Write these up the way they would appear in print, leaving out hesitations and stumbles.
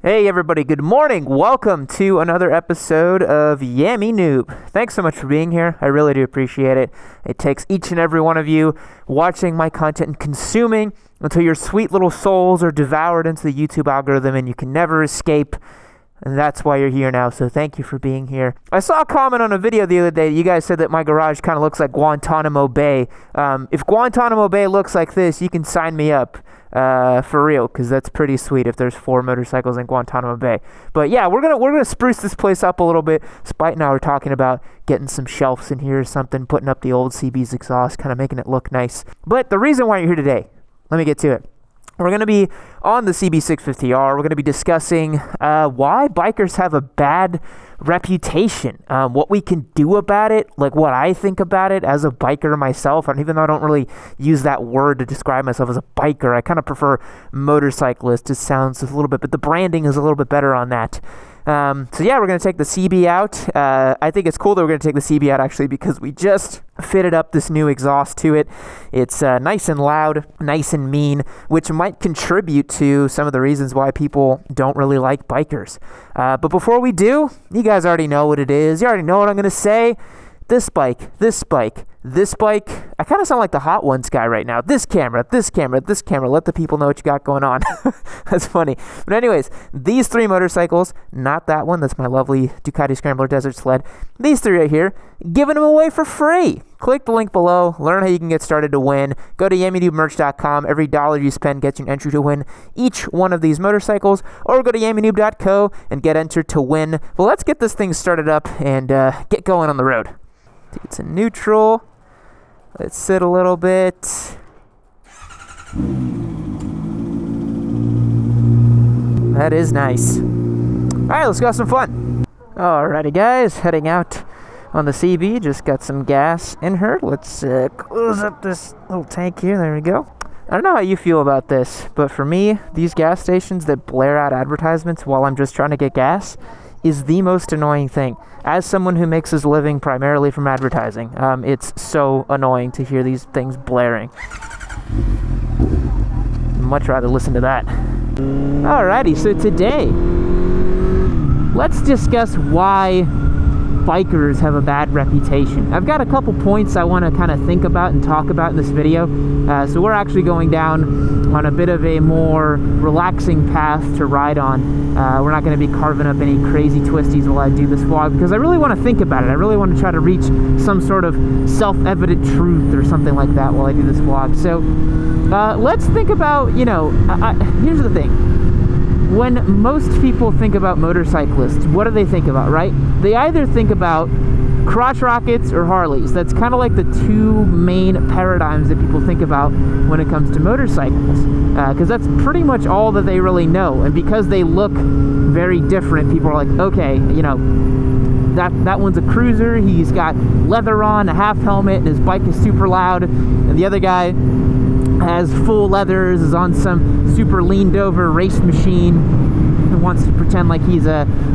Hey everybody, good morning. Welcome to another episode of Yammy Noob. Thanks so much for being here. I really do appreciate it. It takes each and every one of you watching my content and consuming until your sweet little souls are devoured into the YouTube algorithm and you can never escape. And that's why you're here now, so thank you for being here. I saw a comment on a video the other day. You guys said that my garage kind of looks like Guantanamo Bay. If Guantanamo Bay looks like this, you can sign me up. For real, because that's pretty sweet if there's 4 motorcycles in Guantanamo Bay. But yeah, we're gonna spruce this place up a little bit. Spite and I were talking about getting some shelves in here or something, putting up the old CB's exhaust, kind of making it look nice. But the reason why you're here today, let me get to it. We're going to be on the CB650R. We're going to be discussing why bikers have a bad reputation, what we can do about it, like what I think about it as a biker myself. And even though I don't really use that word to describe myself as a biker, I kind of prefer motorcyclist. It sounds a little bit, but the branding is a little bit better on that. So yeah, we're going to take the CB out. I think it's cool that we're going to take the CB out actually because we just fitted up this new exhaust to it. It's nice and loud, nice and mean, which might contribute to some of the reasons why people don't really like bikers. But before we do, you guys already know what it is. You already know what I'm going to say. This bike, this bike, this bike. I kind of sound like the Hot Ones guy right now. This camera, this camera, this camera. Let the people know what you got going on. That's funny. But anyways, these 3 motorcycles, not that one. That's my lovely Ducati Scrambler Desert Sled. These 3 right here, giving them away for free. Click the link below. Learn how you can get started to win. Go to yammynoobmerch.com. Every dollar you spend gets you an entry to win each one of these motorcycles. Or go to yammynoob.co and get entered to win. Well, let's get this thing started up and get going on the road. It's in neutral. Let's sit a little bit. That is nice. Alright, let's go have some fun. Alrighty guys, heading out on the CB. Just got some gas in her. Let's close up this little tank here. There we go. I don't know how you feel about this, but for me, these gas stations that blare out advertisements while I'm just trying to get gas is the most annoying thing. As someone who makes his living primarily from advertising, it's so annoying to hear these things blaring. Much rather listen to that. Alrighty, so today, let's discuss why bikers have a bad reputation. I've got a couple points I want to kind of think about and talk about in this video. So we're actually going down on a bit of a more relaxing path to ride on. We're not going to be carving up any crazy twisties while I do this vlog because I really want to think about it. I really want to try to reach some sort of self-evident truth or something like that while I do this vlog. So let's think about, here's the thing. When most people think about motorcyclists, what do they think about, right? They either think about crotch rockets or Harleys. That's kind of like the 2 main paradigms that people think about when it comes to motorcycles. Because that's pretty much all that they really know. And because they look very different, people are like, okay, that one's a cruiser. He's got leather on, a half helmet, and his bike is super loud. And the other guy has full leathers, is on some super leaned over race machine and wants to pretend like he's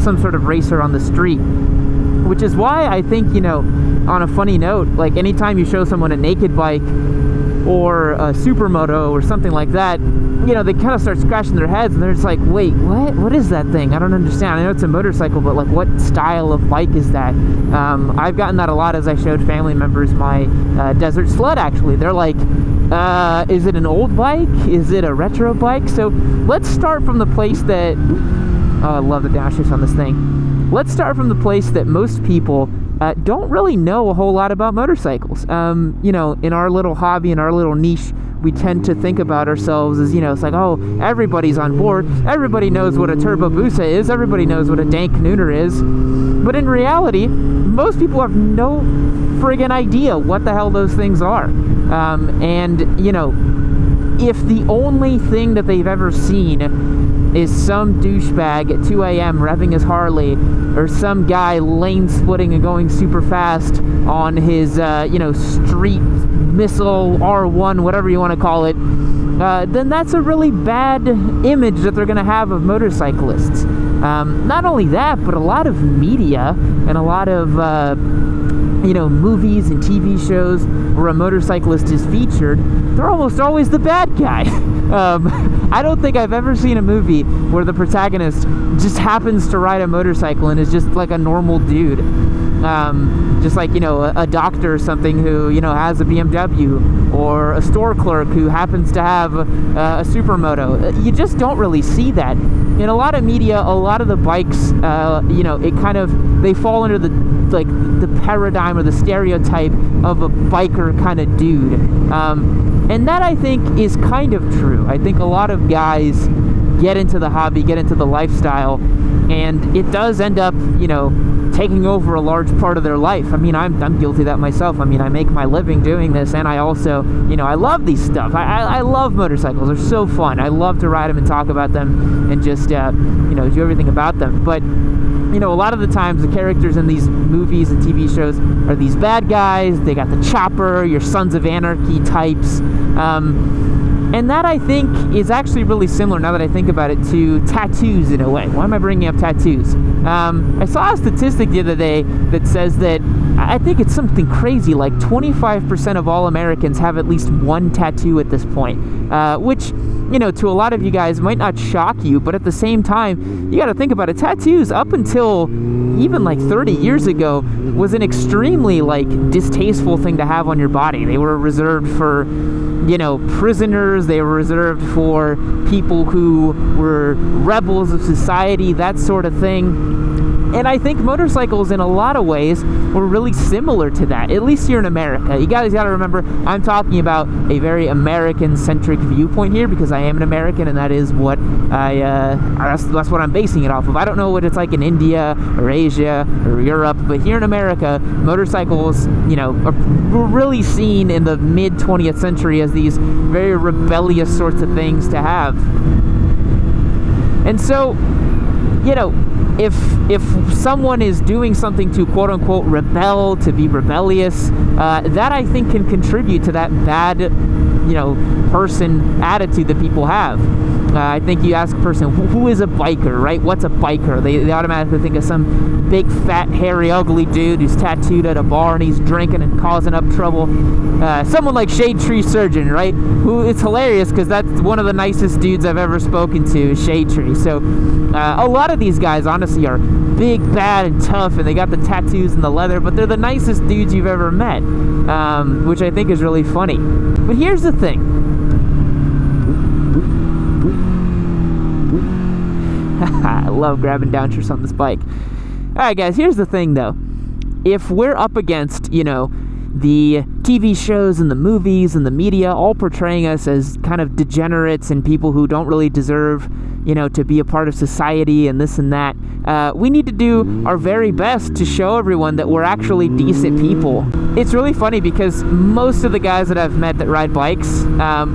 some sort of racer on the street. Which is why I think, on a funny note, like anytime you show someone a naked bike or a supermoto or something like that, they kind of start scratching their heads and they're just like, wait, what is that thing? I don't understand. I know it's a motorcycle, but like what style of bike is that? I've gotten that a lot as I showed family members my Desert Sled actually. They're like, is it an old bike? Is it a retro bike? So let's start from the place that, I love the downshift on this thing. Let's start from the place that most people don't really know a whole lot about motorcycles. In our little hobby, in our little niche, we tend to think about ourselves as, it's like, oh, everybody's on board. Everybody knows what a Turbo Busa is. Everybody knows what a Dank Nooner is. But in reality, most people have no friggin' idea what the hell those things are. If the only thing that they've ever seen is some douchebag at 2 a.m. revving his Harley, or some guy lane splitting and going super fast on his, street missile R1, whatever you want to call it, then that's a really bad image that they're going to have of motorcyclists. Not only that, but a lot of media and a lot of movies and TV shows where a motorcyclist is featured, they're almost always the bad guy. I don't think I've ever seen a movie where the protagonist just happens to ride a motorcycle and is just like a normal dude. Just like, a doctor or something who, has a BMW, or a store clerk who happens to have a supermoto. You just don't really see that. In a lot of media, a lot of the bikes, they fall under the paradigm or the stereotype of a biker kind of dude. And that, I think, is kind of true. I think a lot of guys get into the hobby, get into the lifestyle, and it does end up, taking over a large part of their life. I mean, I'm guilty of that myself. I mean, I make my living doing this, and I also, I love these stuff. I love motorcycles. They're so fun. I love to ride them and talk about them and just, do everything about them. But, a lot of the times the characters in these movies and TV shows are these bad guys. They got the chopper, your Sons of Anarchy types. And that, I think, is actually really similar, now that I think about it, to tattoos in a way. Why am I bringing up tattoos? I saw a statistic the other day that says that, I think it's something crazy, like 25% of all Americans have at least one tattoo at this point, which, to a lot of you guys might not shock you, but at the same time, you got to think about it. Tattoos, up until even like 30 years ago, was an extremely distasteful thing to have on your body. They were reserved for prisoners. They were reserved for people who were rebels of society, that sort of thing. And I think motorcycles, in a lot of ways, were really similar to that, at least here in America. You guys got to remember, I'm talking about a very American-centric viewpoint here, because I am an American, and that is what that's what I'm basing it off of. I don't know what it's like in India or Asia or Europe, but here in America, motorcycles, were really seen in the mid-20th century as these very rebellious sorts of things to have. And so, if someone is doing something to quote-unquote rebel, to be rebellious, that, I think, can contribute to that bad, person attitude that people have. I think you ask a person, who is a biker, right? What's a biker? They automatically think of some big, fat, hairy, ugly dude who's tattooed at a bar and he's drinking and causing up trouble. Someone like Shade Tree Surgeon, right? Who, it's hilarious because that's one of the nicest dudes I've ever spoken to, Shade Tree. So a lot of these guys, honestly, are big, bad, and tough, and they got the tattoos and the leather, but they're the nicest dudes you've ever met, which I think is really funny. But here's the thing. I love grabbing downshifts on this bike. Alright guys, here's the thing though. If we're up against, the TV shows and the movies and the media all portraying us as kind of degenerates and people who don't really deserve, to be a part of society and this and that, we need to do our very best to show everyone that we're actually decent people. It's really funny because most of the guys that I've met that ride bikes,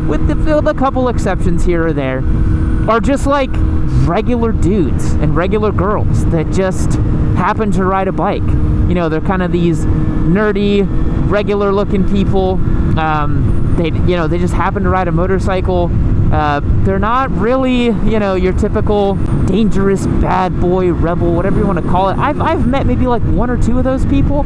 with a couple exceptions here or there, are just like regular dudes and regular girls that just happen to ride a bike. They're kind of these nerdy, regular looking people. They just happen to ride a motorcycle. They're not really, your typical dangerous bad boy, rebel, whatever you want to call it. I've met maybe like one or two of those people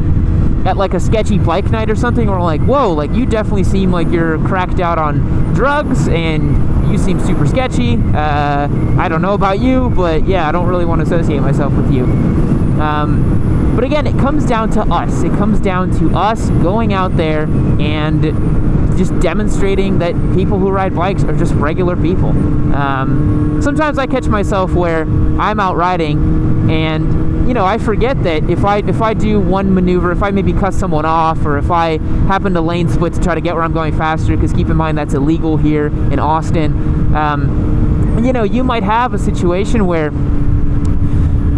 at like a sketchy bike night or something, or like, whoa, you definitely seem like you're cracked out on drugs and you seem super sketchy. I don't know about you, but yeah, I don't really want to associate myself with you. But again, it comes down to us. It comes down to us going out there and just demonstrating that people who ride bikes are just regular people. Sometimes I catch myself where I'm out riding and I forget that if I do one maneuver, if I maybe cut someone off, or if I happen to lane split to try to get where I'm going faster, because keep in mind that's illegal here in Austin, you might have a situation where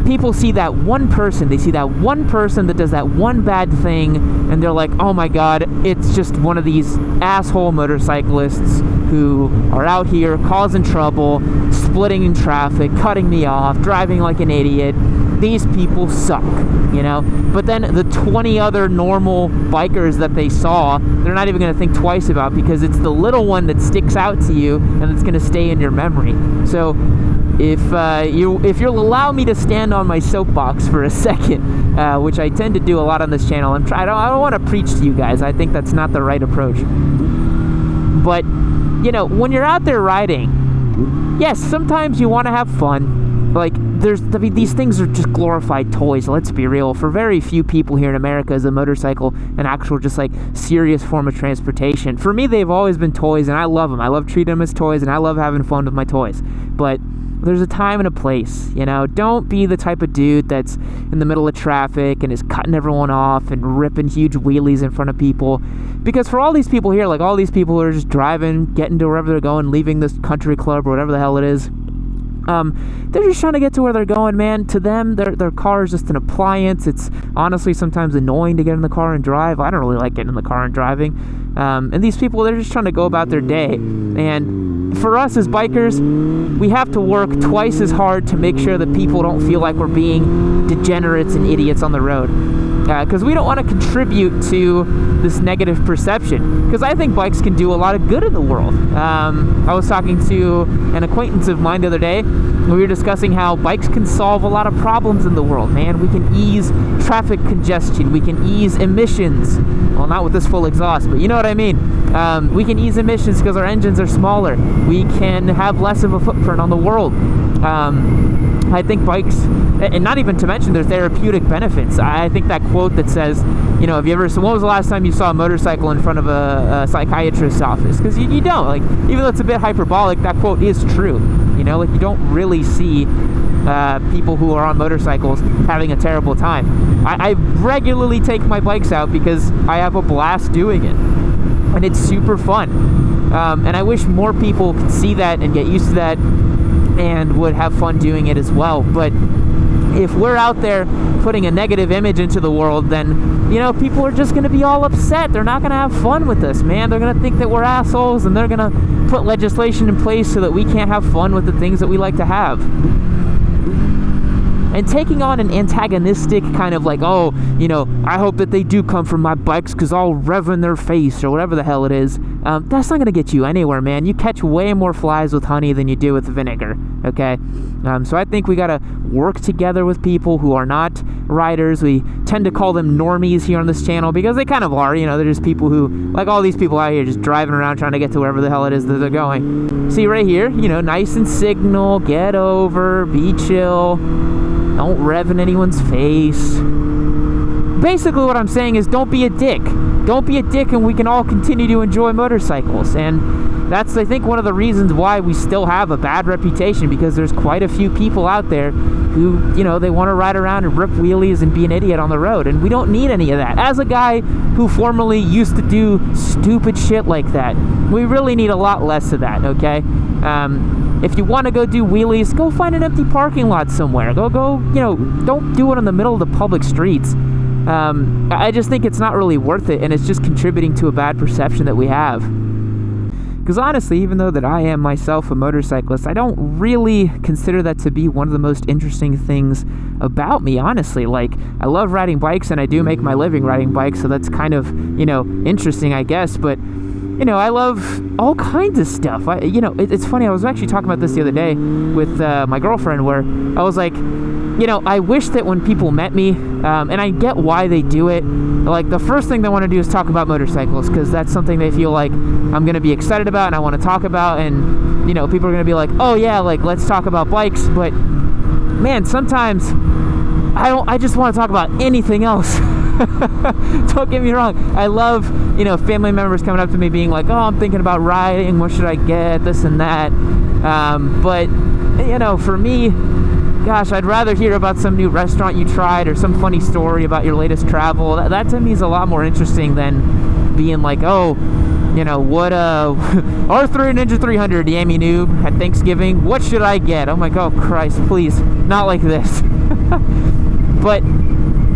people see that one person, that does that one bad thing, and they're like, oh my god, it's just one of these asshole motorcyclists who are out here causing trouble, splitting in traffic, cutting me off, driving like an idiot. these people suck, you know? But then the 20 other normal bikers that they saw, they're not even going to think twice about, because it's the little one that sticks out to you and it's going to stay in your memory. So if you'll allow me to stand on my soapbox for a second, which I tend to do a lot on this channel, I don't want to preach to you guys. I think that's not the right approach. But, you know, when you're out there riding, yes, sometimes you want to have fun. Like, these things are just glorified toys, let's be real. For very few people here in America is a motorcycle an actual, just like, serious form of transportation. For me, they've always been toys, and I love them. I love treating them as toys, and I love having fun with my toys. But there's a time and a place, you know? Don't be the type of dude that's in the middle of traffic and is cutting everyone off and ripping huge wheelies in front of people. Because for all these people here, like all these people who are just driving, getting to wherever they're going, leaving this country club or whatever the hell it is, they're just trying to get to where they're going, man. To them, their car is just an appliance. It's honestly sometimes annoying to get in the car and drive. I don't really like getting in the car and driving. And these people, they're just trying to go about their day. And for us as bikers, we have to work twice as hard to make sure that people don't feel like we're being degenerates and idiots on the road. Because we don't want to contribute to this negative perception. Because I think bikes can do a lot of good in the world. I was talking to an acquaintance of mine the other day. We were discussing how bikes can solve a lot of problems in the world, man. We can ease traffic congestion. We can ease emissions. Well, not with this full exhaust, but you know what I mean. We can ease emissions because our engines are smaller. We can have less of a footprint on the world. I think bikes, and not even to mention their therapeutic benefits. I think that quote that says, you know, when was the last time you saw a motorcycle in front of a psychiatrist's office? Because you don't. Like, even though it's a bit hyperbolic, that quote is true. You know, like, you don't really see people who are on motorcycles having a terrible time. I regularly take my bikes out because I have a blast doing it. And it's super fun. And I wish more people could see that and get used to that and would have fun doing it as well. But if we're out there putting a negative image into the world, then, you know, people are just going to be all upset. They're not going to have fun with us, man. They're going to think that we're assholes, and they're going to put legislation in place so that we can't have fun with the things that we like to have. And taking on an antagonistic kind of like, oh, you know, I hope that they do come from my bikes because I'll rev in their face or whatever the hell it is, that's not going to get you anywhere, man. You catch way more flies with honey than you do with vinegar, okay? So I think we got to work together with people who are not riders. We tend to call them normies here on this channel because they kind of are, you know, they're just people who, like all these people out here just driving around trying to get to wherever the hell it is that they're going. See right here, you know, nice and signal, get over, be chill. Don't rev in anyone's face. Basically what I'm saying is don't be a dick. Don't be a dick, and we can all continue to enjoy motorcycles. And that's, I think, one of the reasons why we still have a bad reputation, because there's quite a few people out there who, you know, they want to ride around and rip wheelies and be an idiot on the road. And we don't need any of that. As a guy who formerly used to do stupid shit like that, we really need a lot less of that, okay? If you want to go do wheelies, go find an empty parking lot somewhere. Go, you know, don't do it in the middle of the public streets. I just think it's not really worth it, and it's just contributing to a bad perception that we have. Because honestly, even though that I am myself a motorcyclist, I don't really consider that to be one of the most interesting things about me, honestly. Like, I love riding bikes, and I do make my living riding bikes, so that's kind of, you know, interesting, I guess, but you know, I love all kinds of stuff. You know, it's funny, I was actually talking about this the other day with my girlfriend, where I was like, you know, I wish that when people met me, and I get why they do it, like, the first thing they want to do is talk about motorcycles, because that's something they feel like I'm going to be excited about and I want to talk about, and, you know, people are going to be like, oh yeah, like, let's talk about bikes, but, man, sometimes I just want to talk about anything else. Don't get me wrong, I love, you know, family members coming up to me being like, oh, I'm thinking about riding, what should I get, this and that, but, you know, for me, gosh, I'd rather hear about some new restaurant you tried or some funny story about your latest travel. That to me is a lot more interesting than being like, oh, you know, what, R3 Ninja 300 Yami Noob at Thanksgiving, what should I get? I'm like, oh, Christ, please, not like this. But,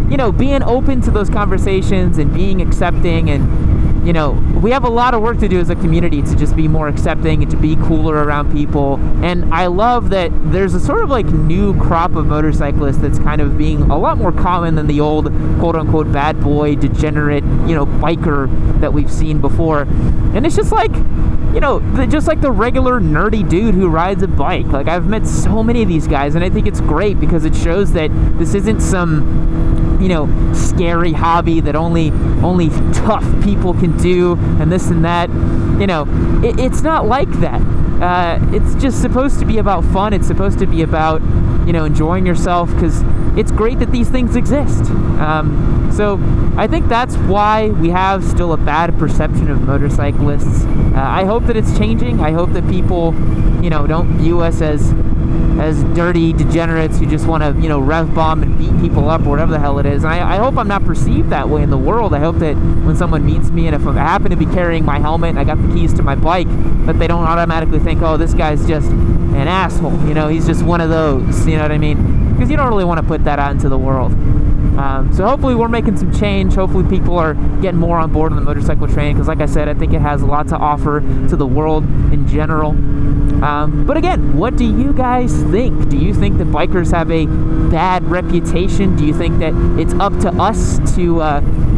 you know, being open to those conversations and being accepting and you know, we have a lot of work to do as a community to just be more accepting and to be cooler around people. And I love that there's a sort of like new crop of motorcyclists that's kind of being a lot more common than the old quote-unquote bad boy, degenerate, you know, biker that we've seen before. And it's just like, you know, just like the regular nerdy dude who rides a bike. Like, I've met so many of these guys, and I think it's great because it shows that this isn't some, you know, scary hobby that only tough people can do and this and that. You know, it's not like that. It's just supposed to be about fun. It's supposed to be about, you know, enjoying yourself, because it's great that these things exist. So I think that's why we have still a bad perception of motorcyclists. I hope that it's changing. I hope that people, you know, don't view us as dirty degenerates who just want to, you know, rev bomb and beat people up or whatever the hell it is. And I hope I'm not perceived that way in the world. I hope that when someone meets me, and if I happen to be carrying my helmet and I got the keys to my bike, that they don't automatically think, oh, this guy's just an asshole, you know, he's just one of those, you know what I mean? Because you don't really want to put that out into the world. So hopefully we're making some change. Hopefully people are getting more on board in the motorcycle training, because like I said, I think it has a lot to offer to the world in general. But again, what do you guys think? Do you think that bikers have a bad reputation? Do you think that it's up to us to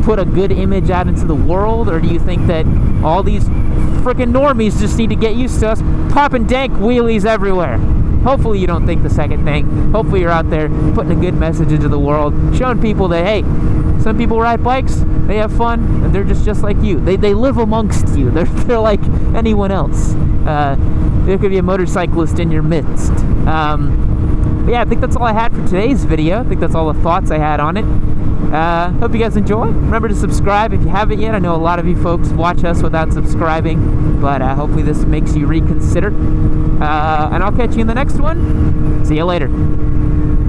put a good image out into the world? Or do you think that all these freaking normies just need to get used to us popping dank wheelies everywhere? Hopefully you don't think the second thing. Hopefully you're out there putting a good message into the world, showing people that, hey, some people ride bikes, they have fun, and they're just like you. They live amongst you. They're like anyone else. There could be a motorcyclist in your midst. But yeah, I think that's all I had for today's video. I think that's all the thoughts I had on it. Hope you guys enjoy. Remember to subscribe if you haven't yet. I know a lot of you folks watch us without subscribing, but hopefully this makes you reconsider. And I'll catch you in the next one. See you later.